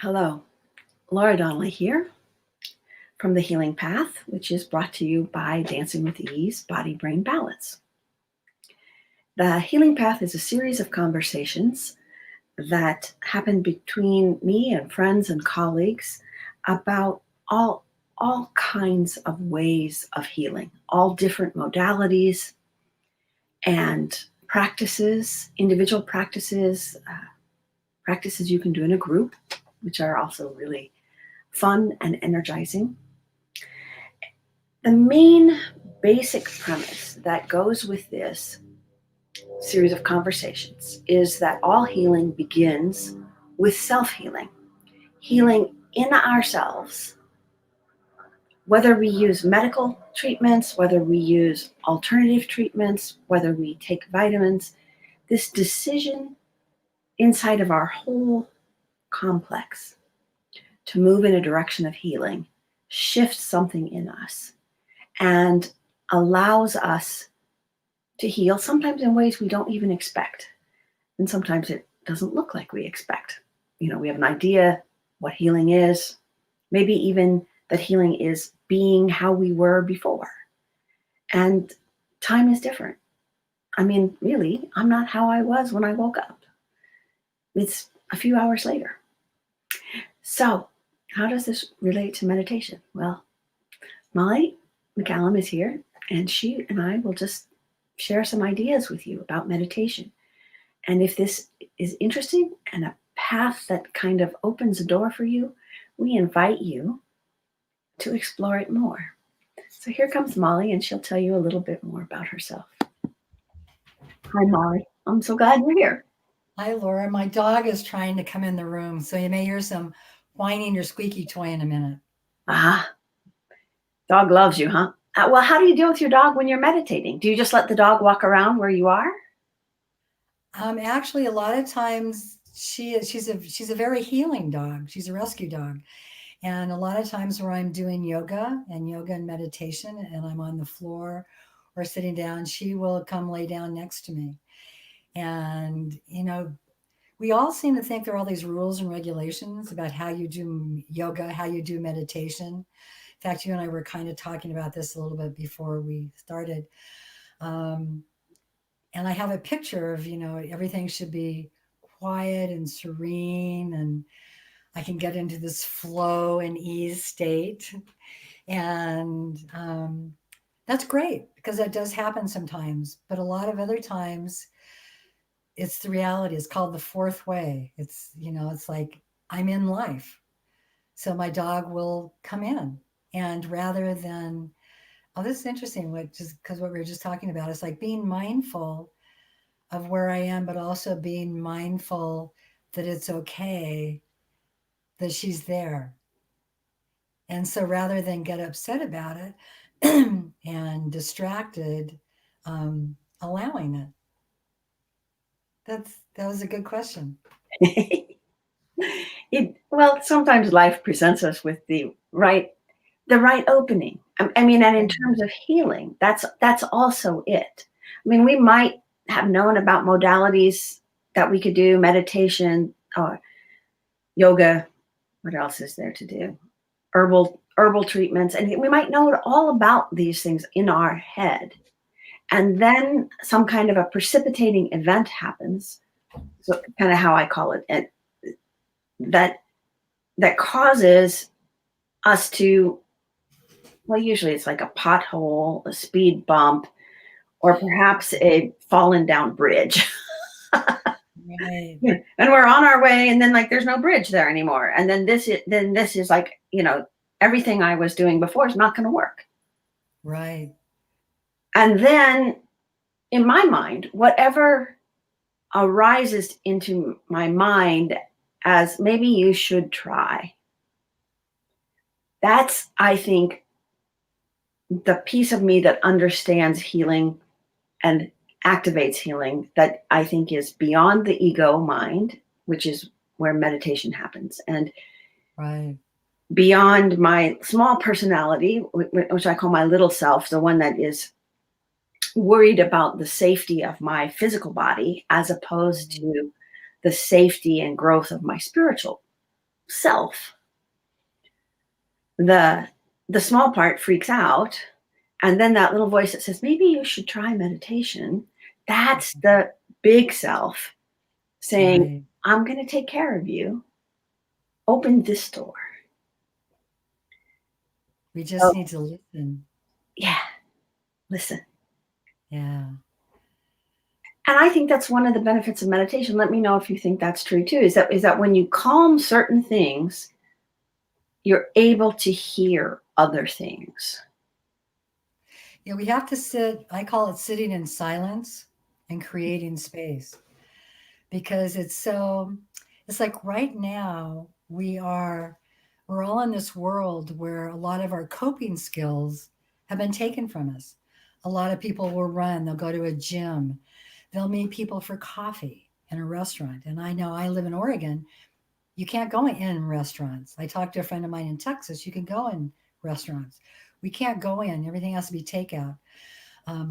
Hello, Laura Donnelly here from The Healing Path, which is brought to you by Dancing with Ease Body Brain Balance. The Healing Path is a series of conversations that happen between me and friends and colleagues about all kinds of ways of healing, all different modalities and practices, individual practices, practices you can do in a group, which are also really fun and energizing. The main basic premise that goes with this series of conversations is that all healing begins with self-healing, healing in ourselves, whether we use medical treatments, whether we use alternative treatments, whether we take vitamins. This decision inside of our whole complex to move in a direction of healing shifts something in us and allows us to heal, sometimes in ways we don't even expect. And sometimes it doesn't look like we expect. We have an idea what healing is, maybe even that healing is being how we were before. And time is different. Really, I'm not how I was when I woke up. It's a few hours later. So, how does this relate to meditation? Well, Molly McCallum is here, and she and I will just share some ideas with you about meditation. And if this is interesting and a path that kind of opens a door for you, we invite you to explore it more. So here comes Molly, and she'll tell you a little bit more about herself. Hi, Molly. I'm so glad you're here. Hi, Laura. My dog is trying to come in the room, so you may hear some whining or squeaky toy in a minute. Ah, dog loves you, huh? Well, how do you deal with your dog when you're meditating? Do you just let the dog walk around where you are? Actually, a lot of times she's a very healing dog. She's a rescue dog, and a lot of times where I'm doing yoga and meditation, and I'm on the floor or sitting down, she will come lay down next to me. And we all seem to think there are all these rules and regulations about how you do yoga, how you do meditation. In fact, you and I were kind of talking about this a little bit before we started. Um, and I have a picture of, everything should be quiet and serene, and I can get into this flow and ease state. And that's great because that does happen sometimes. But a lot of other times, it's the reality. It's called the fourth way. It's like I'm in life. So my dog will come in. And rather than, oh, this is interesting, because what we were just talking about is like being mindful of where I am, but also being mindful that it's okay that she's there. And so rather than get upset about it and distracted, allowing it. That was a good question. Well, sometimes life presents us with the right opening. And in terms of healing, that's also it. We might have known about modalities that we could do, meditation or yoga. What else is there to do? Herbal treatments, and we might know all about these things in our head. And then some kind of a precipitating event happens. So kind of how I call it, and that causes us to, well, usually it's like a pothole, a speed bump, or perhaps a fallen down bridge. Right. And we're on our way, and then like there's no bridge there anymore. And then this is like, everything I was doing before is not going to work. Right. And then in my mind, whatever arises into my mind as maybe you should try, that's, I think, the piece of me that understands healing and activates healing, that I think is beyond the ego mind, which is where meditation happens, and Right. beyond my small personality, which I call my little self, the one that is worried about the safety of my physical body as opposed to the safety and growth of my spiritual self. The small part freaks out, and then that little voice that says, maybe you should try meditation, that's the big self saying, Right. I'm going to take care of you. Open this door. We So, just need to listen. yeah, listen. Yeah. And I think that's one of the benefits of meditation. Let me know if you think that's true too. Is that when you calm certain things, you're able to hear other things. Yeah, we have to sit, I call it sitting in silence and creating space, because it's like right now we're all in this world where a lot of our coping skills have been taken from us. A lot of people will run, they'll go to a gym, they'll meet people for coffee in a restaurant. And I know, I live in Oregon, you can't go in restaurants. I talked to a friend of mine in Texas, you can go in restaurants. We can't go in, everything has to be takeout.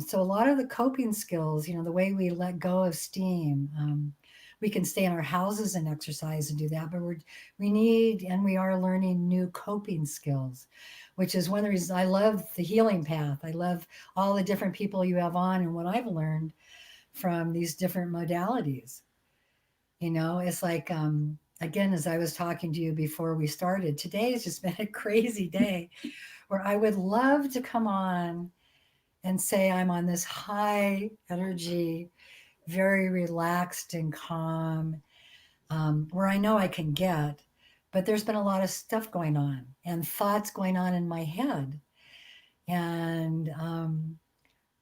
So a lot of the coping skills, the way we let go of steam, we can stay in our houses and exercise and do that, but we are learning new coping skills, which is one of the reasons I love the healing path. I love all the different people you have on and what I've learned from these different modalities. It's like, again, as I was talking to you before we started, today has just been a crazy day where I would love to come on and say I'm on this high energy, very relaxed and calm, where I know I can get, but there's been a lot of stuff going on and thoughts going on in my head. And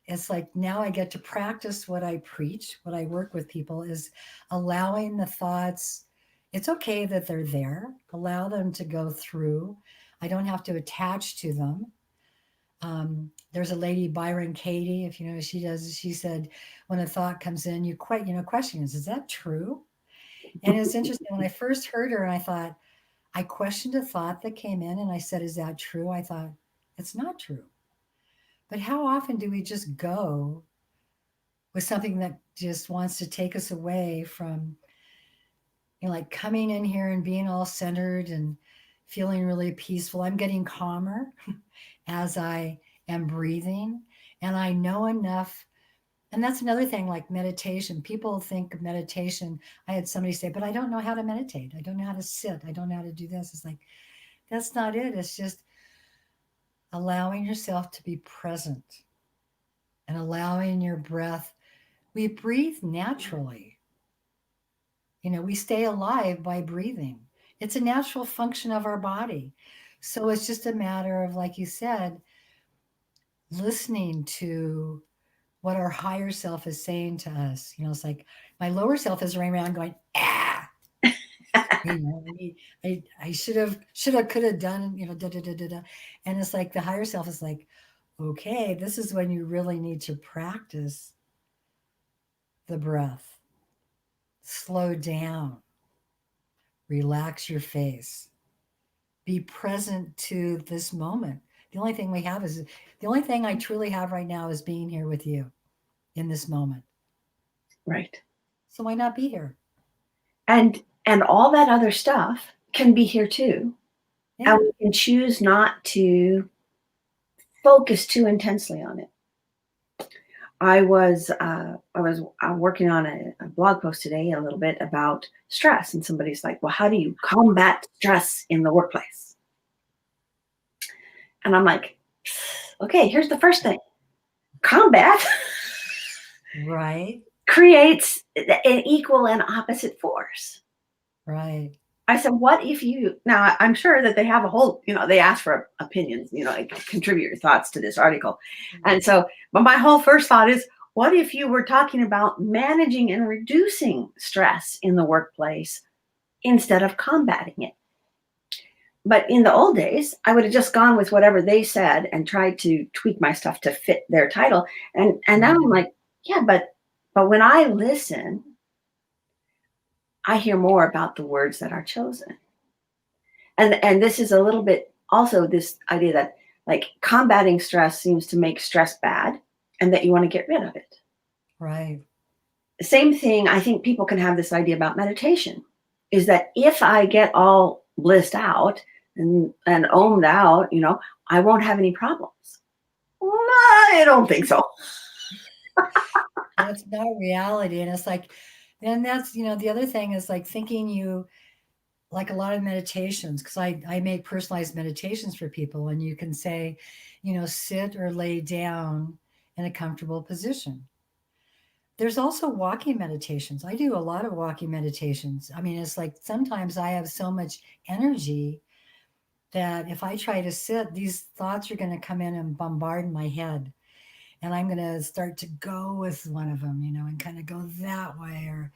it's like now I get to practice what I preach, what I work with people is allowing the thoughts. It's okay that they're there, allow them to go through. I don't have to attach to them. There's a lady, Byron Katie, if you know, she said, when a thought comes in, you quite, question is that true? And it's interesting. When I first heard her, I thought, I questioned a thought that came in and I said, is that true? I thought, it's not true. But how often do we just go with something that just wants to take us away from, like coming in here and being all centered and feeling really peaceful? I'm getting calmer as I am breathing. And I know enough. And that's another thing, like meditation. People think of meditation. I had somebody say, but I don't know how to meditate. I don't know how to sit. I don't know how to do this. It's like, that's not it. It's just allowing yourself to be present and allowing your breath. We breathe naturally. We stay alive by breathing. It's a natural function of our body. So it's just a matter of, like you said, listening to what our higher self is saying to us. It's like my lower self is running around going, ah, I should have, could have done, da, da, da, da, da. And it's like the higher self is like, okay, this is when you really need to practice the breath. Slow down, relax your face, be present to this moment. The only thing I truly have right now is being here with you in this moment. Right. So why not be here? And all that other stuff can be here too. Yeah. And we can choose not to focus too intensely on it. I was working on a blog post today a little bit about stress, and somebody's like, "Well, how do you combat stress in the workplace?" And I'm like, "Okay, here's the first thing: combat Right. creates an equal and opposite force." Right. I said, "What if you?" Now, I'm sure that they have a whole, they ask for opinions, like contribute your thoughts to this article, and so, but my whole first thought is, what if you were talking about managing and reducing stress in the workplace instead of combating it? But in the old days, I would have just gone with whatever they said and tried to tweak my stuff to fit their title. And now I'm like, yeah, but when I listen, I hear more about the words that are chosen. And this is a little bit also this idea that like combating stress seems to make stress bad and that you want to get rid of it. Right. Same thing, I think people can have this idea about meditation is that if I get all blissed out and ohmed out, I won't have any problems. Well, I don't think so. That's not reality. And it's like, then that's, the other thing is like thinking you, like a lot of meditations, because I make personalized meditations for people, and you can say, sit or lay down in a comfortable position. There's also walking meditations. I do a lot of walking meditations. I mean, it's like sometimes I have so much energy that if I try to sit, these thoughts are going to come in and bombard my head. And I'm going to start to go with one of them, and kind of go that way or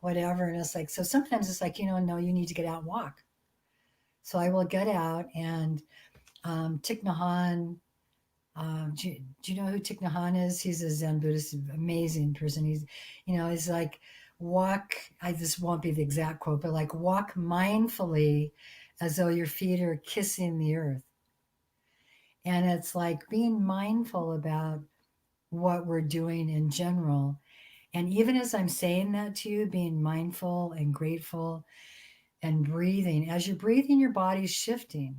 whatever. And it's like, so sometimes it's like, no, you need to get out and walk. So I will get out and Thich Nhat Hanh. Do you know who Thich Nhat Hanh is? He's a Zen Buddhist, amazing person. He's like, walk. This won't be the exact quote, but like, walk mindfully as though your feet are kissing the earth. And it's like being mindful about what we're doing in general. And even as I'm saying that to you, being mindful and grateful and breathing, as you're breathing, your body's shifting.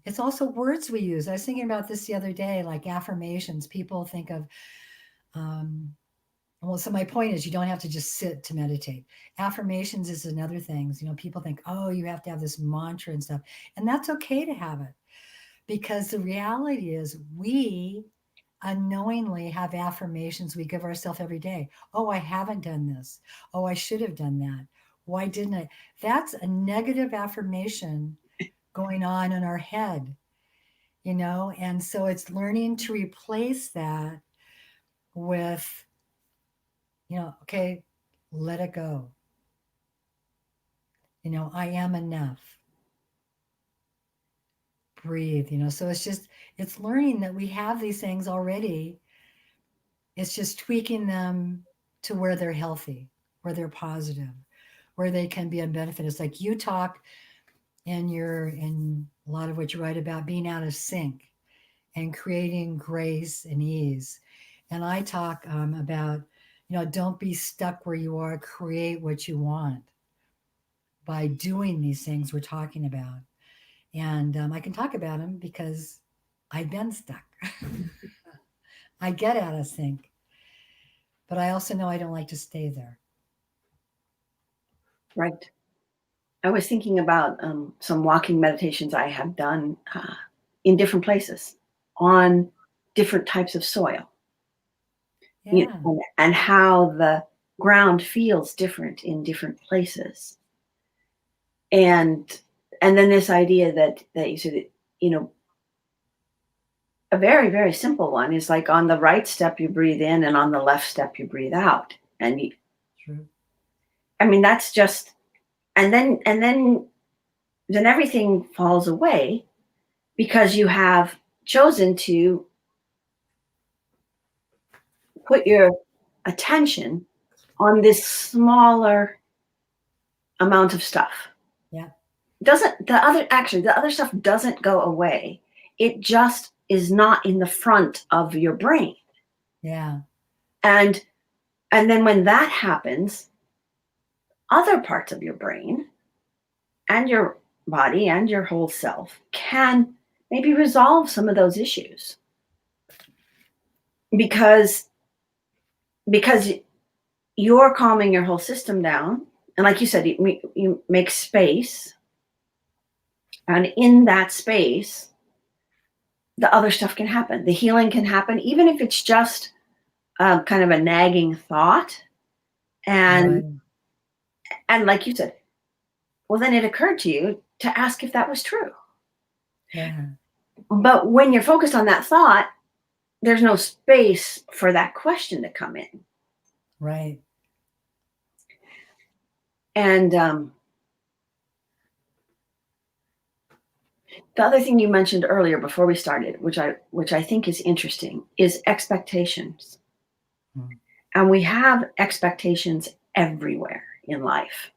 It's also words we use. I was thinking about this the other day, like affirmations. People think of, well, so my point is you don't have to just sit to meditate. Affirmations is another thing. People think, oh, you have to have this mantra and stuff. And that's okay to have it, because the reality is we unknowingly have affirmations we give ourselves every day. Oh, I haven't done this. Oh, I should have done that. Why didn't I? That's a negative affirmation going on in our head, and so it's learning to replace that with, okay, let it go. I am enough. Breathe, so it's learning that we have these things already. It's just tweaking them to where they're healthy, where they're positive, where they can be a benefit. It's like you talk in a lot of what you write about being out of sync and creating grace and ease. And I talk about, don't be stuck where you are, create what you want by doing these things we're talking about. And I can talk about them because I've been stuck. I get out of sync, but I also know I don't like to stay there. Right. I was thinking about some walking meditations I have done in different places on different types of soil, Yeah. and how the ground feels different in different places. And then this idea that you said that, a very, very simple one is like on the right step you breathe in, and on the left step you breathe out. And True. I mean, that's just, and then everything falls away because you have chosen to put your attention on this smaller amount of stuff. Yeah. The other stuff doesn't go away. It just is not in the front of your brain. Yeah. And then when that happens, other parts of your brain and your body and your whole self can maybe resolve some of those issues, because you're calming your whole system down. And like you said, you make space, and in that space the other stuff can happen. The healing can happen, even if it's just kind of a nagging thought. And Right. and like you said, well, then it occurred to you to ask if that was true. Yeah. But when you're focused on that thought, there's no space for that question to come in. Right. And the other thing you mentioned earlier before we started, which I think is interesting, is expectations. Mm. And we have expectations everywhere in life.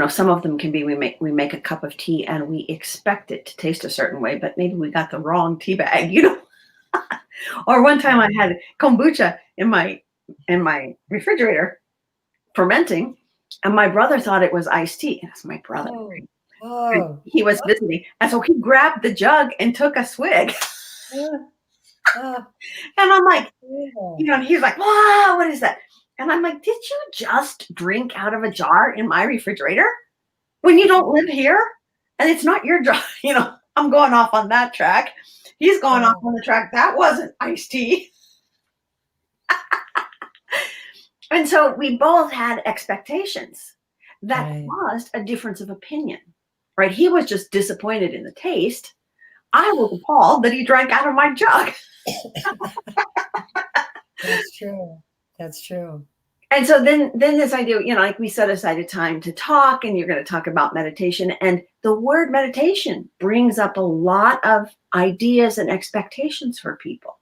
Some of them can be we make a cup of tea and we expect it to taste a certain way, but maybe we got the wrong tea bag, Or one time I had kombucha in my refrigerator fermenting, And my brother thought it was iced tea. That's my brother. Oh, And oh, he was oh, visiting. And so he grabbed the jug and took a swig. oh, oh, And I'm like, that's terrible. you know, and he's like, wow, what is that? And I'm like, did you just drink out of a jar in my refrigerator when you don't live here? And it's not your jar. You know, I'm going off on that track. He's going off Oh, on the track. That wasn't iced tea. And so we both had expectations that right. caused a difference of opinion, right? He was just disappointed in the taste. I was appalled that he drank out of my jug. That's true. That's true. And so then this idea, you know, like we set aside a time to talk, and you're going to talk about meditation. And the word meditation brings up a lot of ideas and expectations for people.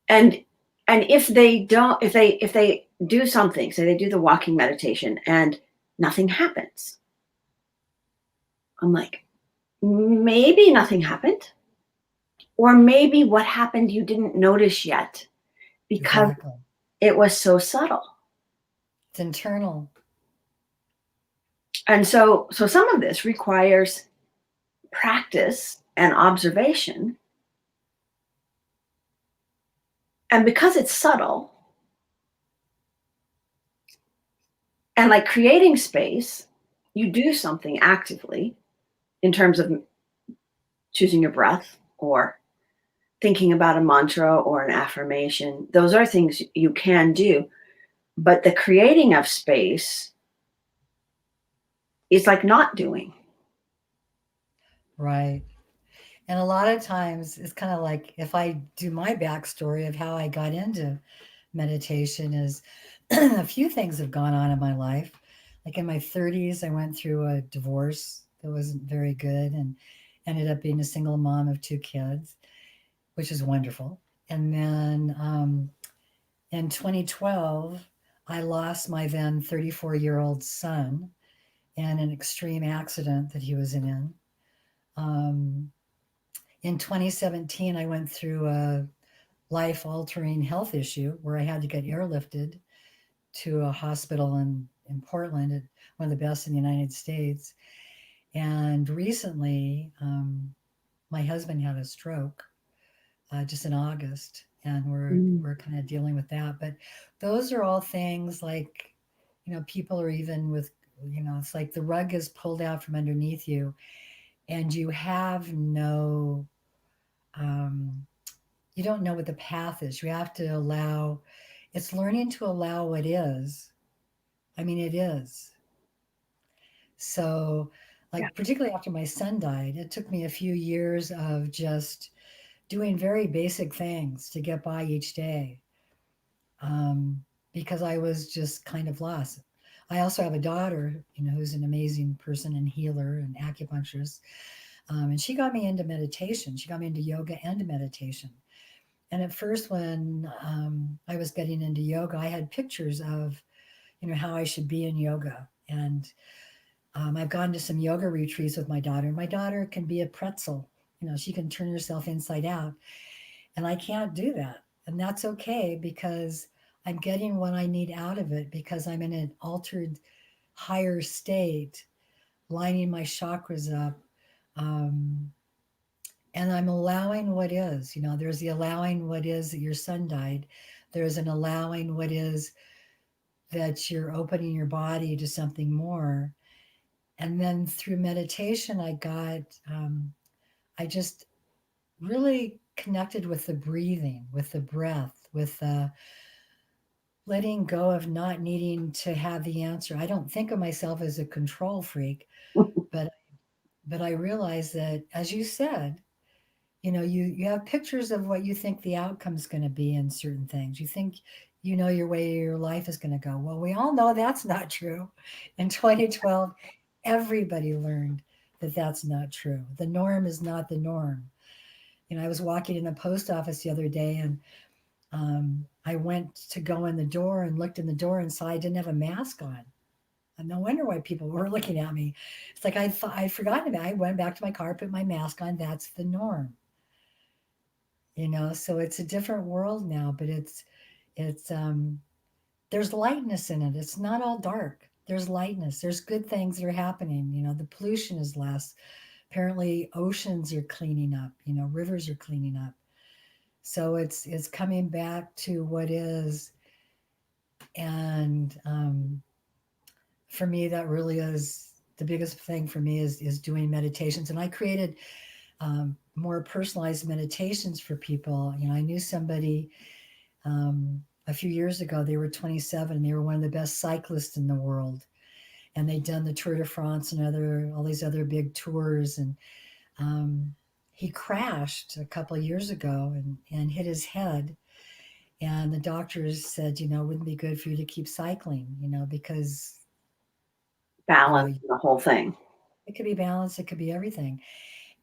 And if they don't, if they do something, say they do the walking meditation and nothing happens, I'm like, maybe nothing happened, or maybe what happened you didn't notice yet because Exactly. it was so subtle. It's internal. And so some of this requires practice and observation. And because it's subtle and like creating space, you do something actively in terms of choosing your breath or thinking about a mantra or an affirmation. Those are things you can do. But the creating of space is like not doing. Right. And a lot of times it's kind of like if I do my backstory of how I got into meditation is a few things have gone on in my life. Like in my 30s, I went through a divorce that wasn't very good and ended up being a single mom of two kids, which is wonderful. And then in 2012, I lost my then 34-year-old son in an extreme accident that he was in. Um, in 2017, I went through a life altering health issue where I had to get airlifted to a hospital in Portland, one of the best in the United States. And recently, my husband had a stroke just in August, and Mm. we're kind of dealing with that. But those are all things like, you know, people are even with, you know, it's like the rug is pulled out from underneath you, and you have no um, you don't know what the path is. You have to allow, it's learning to allow what is. I mean, it is. So, Yeah. like, particularly after my son died, it took me a few years of just doing very basic things to get by each day um, because I was just kind of lost. I also have a daughter, you know, who's an amazing person and healer and acupuncturist. And she got me into meditation. She got me into yoga and meditation. And at first, when I was getting into yoga, I had pictures of, you know, how I should be in yoga. And I've gone to some yoga retreats with my daughter. My daughter can be a pretzel. You know, she can turn herself inside out. And I can't do that. And that's okay because I'm getting what I need out of it because I'm in an altered, higher state, lining my chakras up. Um, and I'm allowing what is. You know, there's the allowing what is that your son died. There's an allowing what is that you're opening your body to something more. And then through meditation, I just really connected with the breathing, with the breath, with letting go of not needing to have the answer. I don't think of myself as a control freak, but I realize that, as you said, you know, you have pictures of what you think the outcome's going to be in certain things. You think you know your way your life is going to go. Well, we all know that's not true. In 2012, everybody learned that that's not true. The norm is not the norm. You know, I was walking in a post office the other day, and I went to go in the door and looked in the door and saw I didn't have a mask on. And no wonder why people were looking at me. It's like I'd forgotten about it. I went back to my car, put my mask on. That's the norm. You know, so it's a different world now, but it's there's lightness in it. It's not all dark. There's lightness. There's good things that are happening. The pollution is less. Apparently, oceans are cleaning up. Rivers are cleaning up. So it's coming back to what is, and for me, that really is the biggest thing for me is doing meditations. And I created more personalized meditations for people. I knew somebody a few years ago. They were 27. They were one of the best cyclists in the world, and they'd done the Tour de France and all these other big tours. And he crashed a couple of years ago and hit his head. And the doctors said, it wouldn't be good for you to keep cycling, because Balance the whole thing. it could be balance, it could be everything.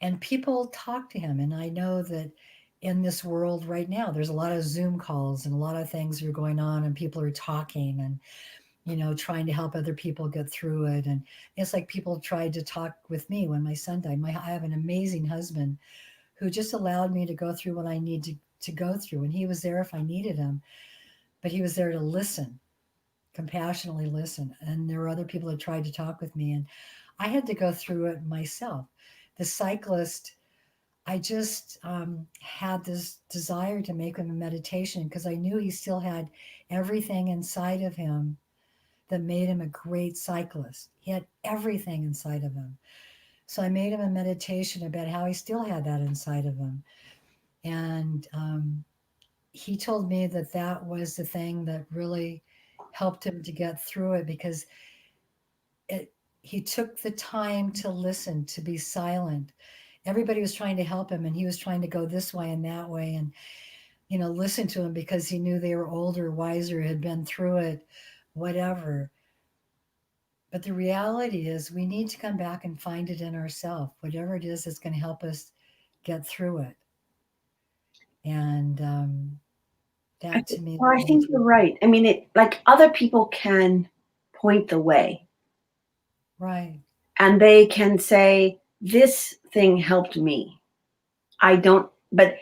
And people talk to him. And I know that in this world right now, there's a lot of Zoom calls and a lot of things are going on, and people are talking and, trying to help other people get through it. And it's like people tried to talk with me when my son died. I have an amazing husband who just allowed me to go through what I need to go through. And he was there if I needed him, but he was there to listen, compassionately listen. And there were other people that tried to talk with me, and I had to go through it myself. The cyclist, I just had this desire to make him a meditation because I knew he still had everything inside of him that made him a great cyclist. He had everything inside of him. So I made him a meditation about how he still had that inside of him. And he told me that that was the thing that really helped him to get through it, because he took the time to listen, to be silent. Everybody was trying to help him, and he was trying to go this way and that way, and listen to him because he knew they were older, wiser, had been through it, whatever. But the reality is we need to come back and find it in ourselves, whatever it is that's going to help us get through it. And that to me, Well, I think you're right. I mean, like other people can point the way. right. And they can say, this thing helped me. I don't, but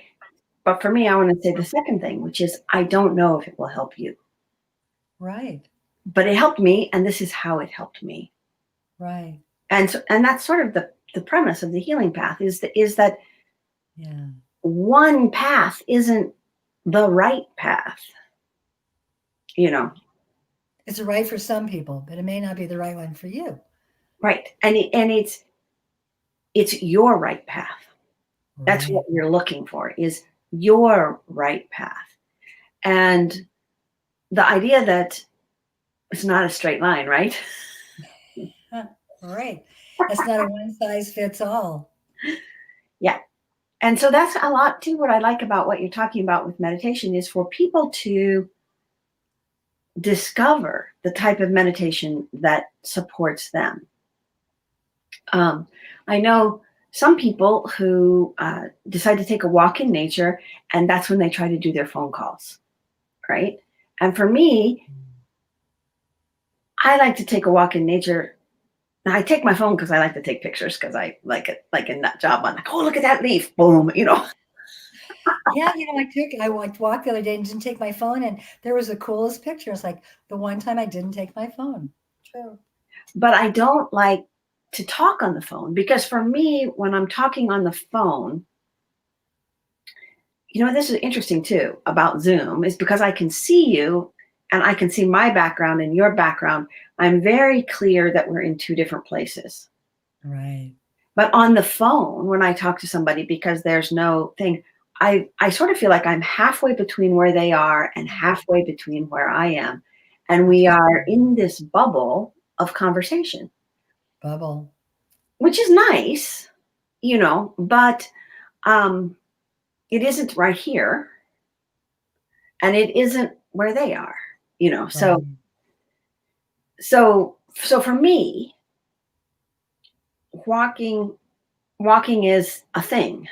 for me, I want to say the second thing, which is, I don't know if it will help you. Right. But it helped me, and this is how it helped me. Right. And that's sort of the premise of the healing path is that yeah, one path isn't the right path. It's right for some people, but it may not be the right one for you. Right. And it's your right path. That's Right. what you're looking for, is your right path. And the idea that it's not a straight line, right? Right. It's not a one size fits all. Yeah. And so that's a lot too. What I like about what you're talking about with meditation is for people to discover the type of meditation that supports them. I know some people who decide to take a walk in nature, and that's when they try to do their phone calls, right? And for me, I like to take a walk in nature. I take my phone because I like to take pictures, because I like it, like in that job. I'm like, oh, look at that leaf, boom, Yeah, I walked the other day and didn't take my phone, and there was the coolest picture. It's like the one time I didn't take my phone. True. But I don't like to talk on the phone, because for me, when I'm talking on the phone, this is interesting too about Zoom, is because I can see you and I can see my background and your background. I'm very clear that we're in two different places. Right. But on the phone, when I talk to somebody, because there's no thing, I sort of feel like I'm halfway between where they are and halfway between where I am. And we are in this bubble of conversation. Bubble. Which is nice, but it isn't right here, and it isn't where they are, Right. So for me, walking is a thing,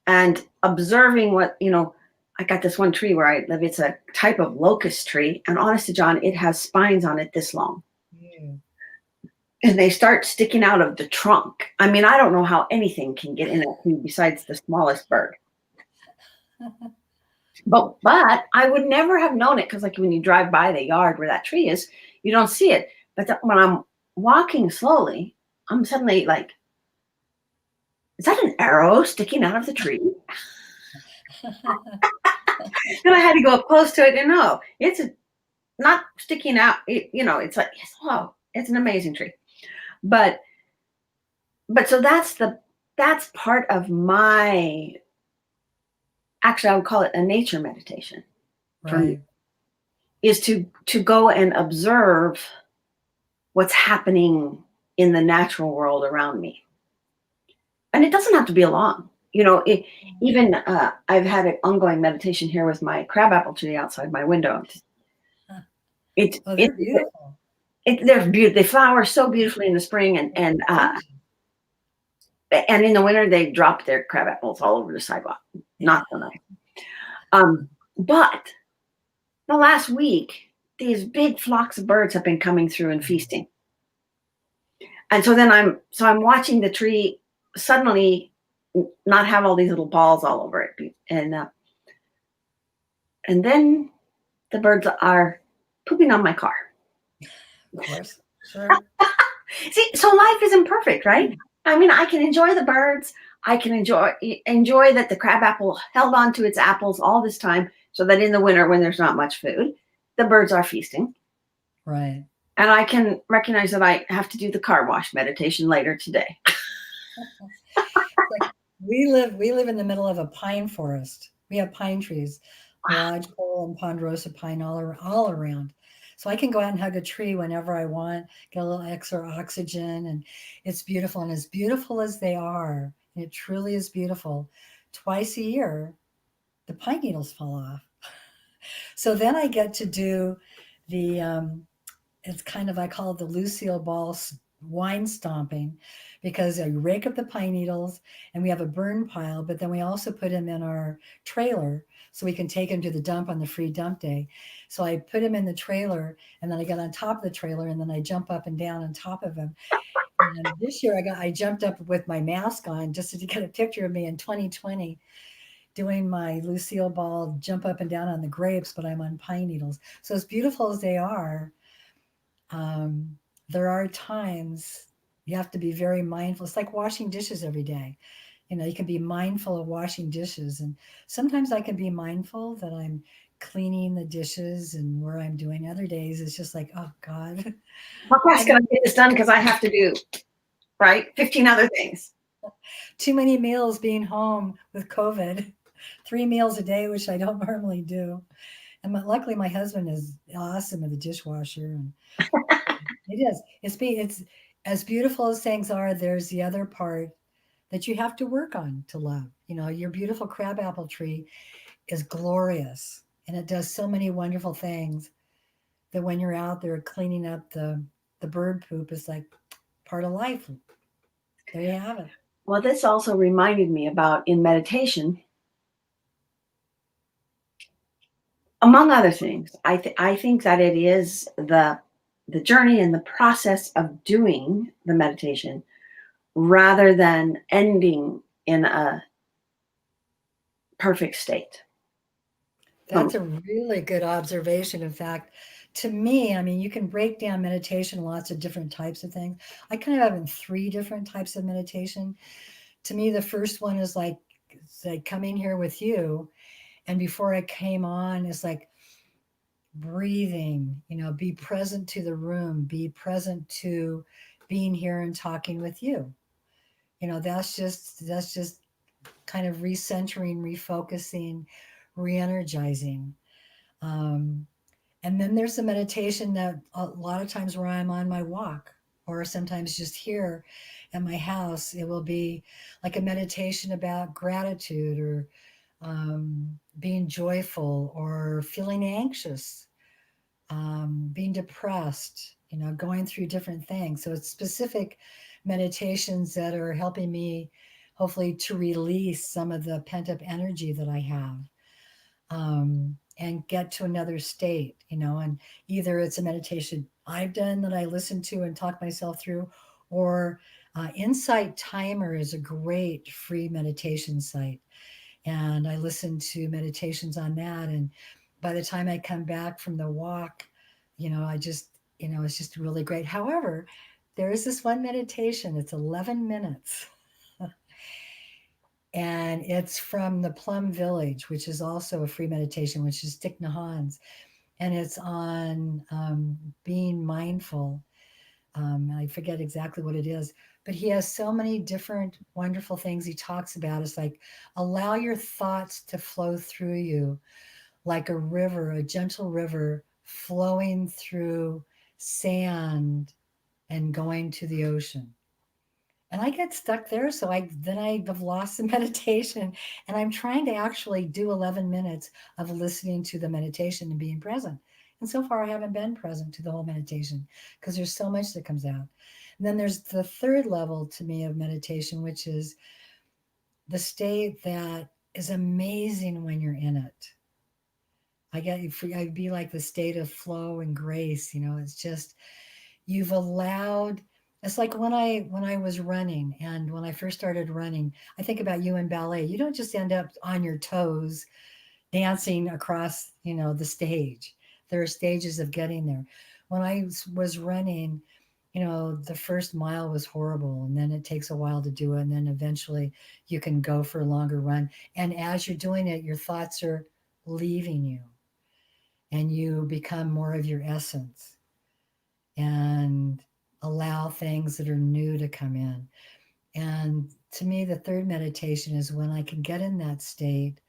and observing what, I got this one tree where I live. It's a type of locust tree, and honest to John, it has spines on it this long. Yeah. And they start sticking out of the trunk. I mean, I don't know how anything can get in that tree besides the smallest bird. But I would never have known it because, like, when you drive by the yard where that tree is, you don't see it. But when I'm walking slowly, I'm suddenly like, is that an arrow sticking out of the tree? Then I had to go up close to it, and no, it's not sticking out. It's like, oh, it's an amazing tree. But so that's part of my, actually I would call it a nature meditation for me, Right. is to go and observe what's happening in the natural world around me. And it doesn't have to be long. Even I've had an ongoing meditation here with my crabapple tree outside my window. Huh. It, Oh, it, they're beautiful. they're beautiful. They flower so beautifully in the spring, Thank you. and in the winter they drop their crab apples all over the sidewalk. Not so nice. But the last week, these big flocks of birds have been coming through and feasting. And so then I'm watching the tree suddenly not have all these little balls all over it, and then the birds are pooping on my car. Of course. Sure. See, so life isn't perfect, right? I mean, I can enjoy the birds. I can enjoy that the crabapple held on to its apples all this time, so that in the winter, when there's not much food, the birds are feasting. Right. And I can recognize that I have to do the car wash meditation later today. Like we live in the middle of a pine forest. We have pine trees, lodgepole and ponderosa pine all around. So I can go out and hug a tree whenever I want, get a little extra oxygen, and it's beautiful. And as beautiful as they are, and it truly is beautiful, twice a year, the pine needles fall off. So then I get to do the it's kind of, I call it the Lucille Ball wine stomping, because you rake up the pine needles and we have a burn pile, but then we also put them in our trailer so we can take them to the dump on the free dump day. So I put them in the trailer, and then I get on top of the trailer, and then I jump up and down on top of them. And this year I jumped up with my mask on just to get a picture of me in 2020 doing my Lucille Ball jump up and down on the grapes, but I'm on pine needles. So as beautiful as they are, um, there are times you have to be very mindful. It's like washing dishes every day. You can be mindful of washing dishes. And sometimes I can be mindful that I'm cleaning the dishes and where I'm doing. Other days, it's just like, oh God, How I fast can I need get this done? Because I have to do, right, 15 other things. too many meals being home with COVID, 3 meals a day, which I don't normally do. And luckily, my husband is awesome at the dishwasher, and it is. It's as beautiful as things are. There's the other part that you have to work on to love. Your beautiful crabapple tree is glorious, and it does so many wonderful things that when you're out there cleaning up the bird poop, is like part of life. There you have it. Well, this also reminded me about, in meditation, among other things, I think that it is the journey and the process of doing the meditation rather than ending in a perfect state. That's a really good observation. In fact, to me, I mean, you can break down meditation lots of different types of things. I kind of have in three different types of meditation. To me, the first one is like, it's like coming here with you. And before I came on, it's like breathing, be present to the room, be present to being here and talking with you. That's just kind of recentering, refocusing, re-energizing. Um, and then there's the meditation that a lot of times where I'm on my walk, or sometimes just here at my house, it will be like a meditation about gratitude, or being joyful, or feeling anxious, being depressed, going through different things. So it's specific meditations that are helping me, hopefully, to release some of the pent up energy that I have, and get to another state, and either it's a meditation I've done that I listen to and talk myself through, or Insight Timer is a great free meditation site. and I listen to meditations on that. And by the time I come back from the walk, I just, it's just really great. However, there is this one meditation, it's 11 minutes. And it's from the Plum Village, which is also a free meditation, which is Thich Nhat Hanh's, and it's on being mindful. I forget exactly what it is, but he has so many different wonderful things he talks about. It's like allow your thoughts to flow through you like a river, a gentle river flowing through sand and going to the ocean. And I get stuck there, so I've lost the meditation, and I'm trying to actually do 11 minutes of listening to the meditation and being present. And so far, I haven't been present to the whole meditation because there's so much that comes out. And then there's the third level to me of meditation, which is the state that is amazing when you're in it. I'd be like the state of flow and grace. It's just you've allowed. It's like when I was running, and when I first started running, I think about you in ballet. You don't just end up on your toes dancing across, the stage. There are stages of getting there. When I was running, the first mile was horrible, and then it takes a while to do it, and then eventually you can go for a longer run. And as you're doing it, your thoughts are leaving you, and you become more of your essence and allow things that are new to come in. And to me, the third meditation is when I can get in that state,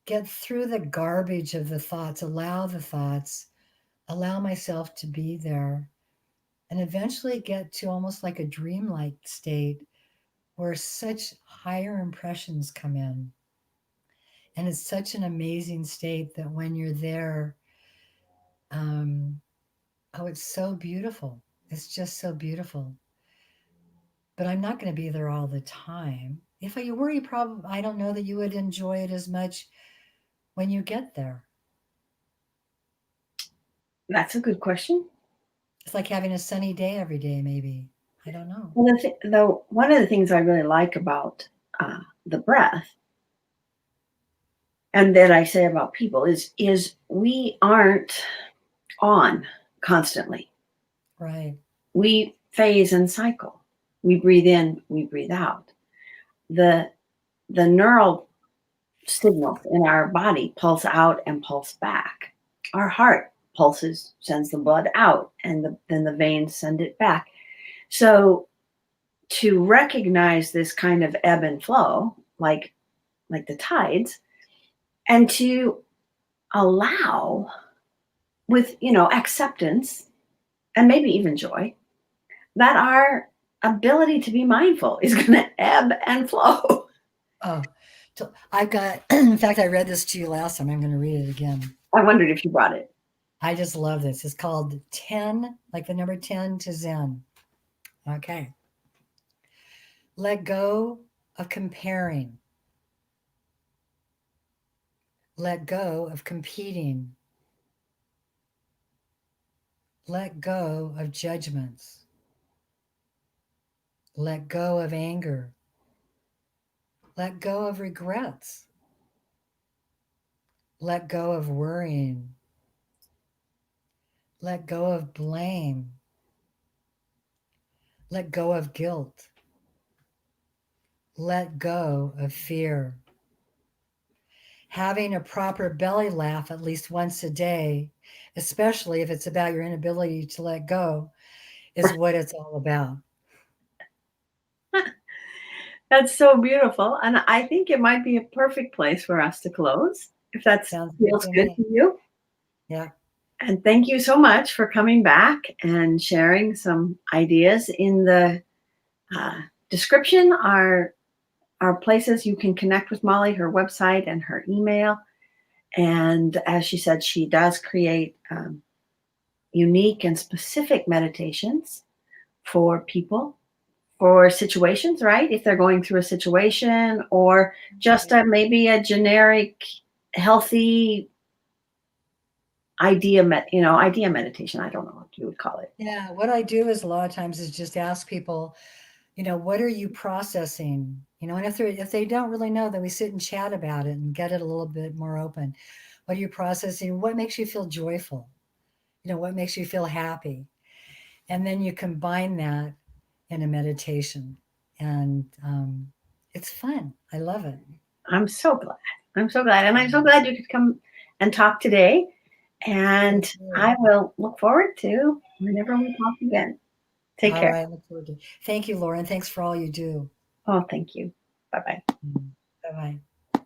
get through the garbage of the thoughts, allow myself to be there, and eventually get to almost like a dreamlike state where such higher impressions come in. And it's such an amazing state that when you're there, um, oh, it's so beautiful. It's just so beautiful. But I'm not going to be there all the time. If I were, you probably, I don't know that you would enjoy it as much when you get there. That's a good question. It's like having a sunny day every day, maybe. I don't know. Well, though, one of the things I really like about the breath, and that I say about people, is we aren't on constantly. Right. We phase and cycle. We breathe in, we breathe out. The neural signals in our body pulse out and pulse back. Our heart pulses, sends the blood out, and then the veins send it back. So to recognize this kind of ebb and flow, like the tides, and to allow with acceptance and maybe even joy that our ability to be mindful is going to ebb and flow. Oh, so I've got, in fact, I read this to you last time. I'm going to read it again. I wondered if you brought it. I just love this. It's called 10, like the number 10 to Zen. Okay. Let go of comparing. Let go of competing. Let go of judgments. Let go of anger. Let go of regrets. Let go of worrying. Let go of blame. Let go of guilt. Let go of fear. Having a proper belly laugh at least once a day, especially if it's about your inability to let go, is what it's all about. That's so beautiful. And I think it might be a perfect place for us to close, if that Sounds good feels to good me. to you. Yeah. And thank you so much for coming back and sharing some ideas. In the uh, description are places you can connect with Molly, her website and her email. And as she said, she does create unique and specific meditations for people, for situations, right? If they're going through a situation, or just maybe a generic, healthy idea meditation. I don't know what you would call it. Yeah. What I do is a lot of times is just ask people, What are you processing? And if they don't really know, then we sit and chat about it and get it a little bit more open. What are you processing? What makes you feel joyful? What makes you feel happy? And then you combine that in a meditation. And it's fun. I love it. I'm so glad. I'm so glad. And I'm so glad you could come and talk today. And I will look forward to whenever we talk again. Take All care. right. Look forward to it. Thank you, Laura. And thanks for all you do. Oh, thank you. Bye bye. Bye bye.